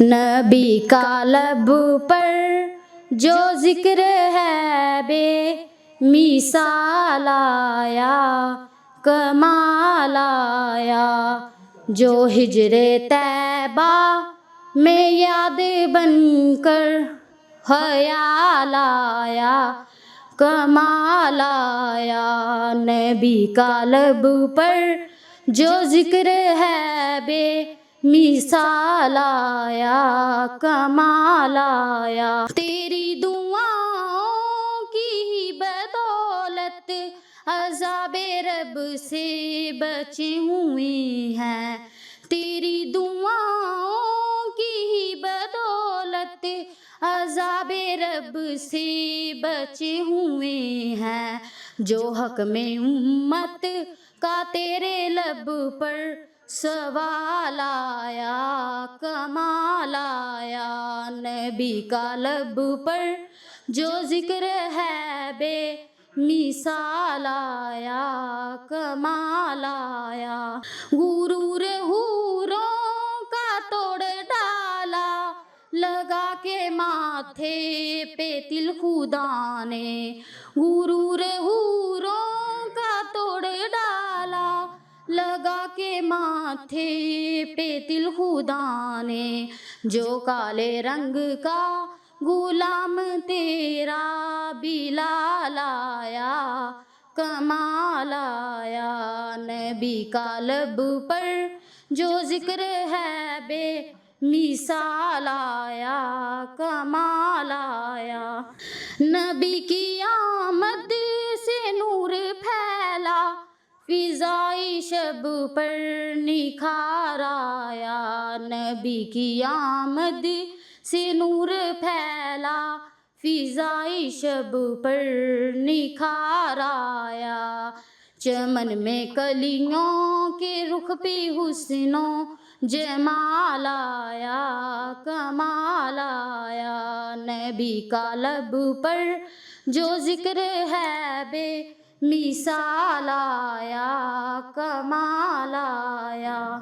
نبی کا لب پر جو ذکر ہے بے مثال آیا، کمال آیا، جو ہجر طیبہ میں یاد بن کر خیال آیا، کمال آیا۔ نبی کا لب پر جو ذکر ہے بے مثال آیا، کمال آیا۔ تیری دعاؤں کی بدولت عذاب رب سے بچے ہوئے ہیں، تیری دعاؤں کی بدولت عذاب رب سے بچے ہوئے ہیں۔ جو حق میں امت کا تیرے لب پر سوال آیا، کمال آیا۔ نبی کا لب پر جو ذکر ہے بے مثال آیا، کمال آیا۔ غرور حوروں کا توڑ ڈالا، لگا کے ماتھے پہ تل خدا نے، غرور حوروں کا توڑ ڈالا، لگا کے ماتھے پہ تل خدا نے۔ جو کالے رنگ کا غلام تیرا بلال آیا، کمال آیا۔ نبی کا لب پر جو ذکر ہے بے مثال آیا، کمال آیا۔ نبی کی آمد سے نور پھیلا، فضائے شب پر نکھار آیا۔ نبی کی آمد سے نور پھیلا، فضائے شب پر نکھار آیا۔ چمن میں کلیوں کے رخ پہ حسن و جمال آیا، کمال آیا۔ نبی کا لب پر جو ذکر ہے بے مثال آیا، کمال آیا۔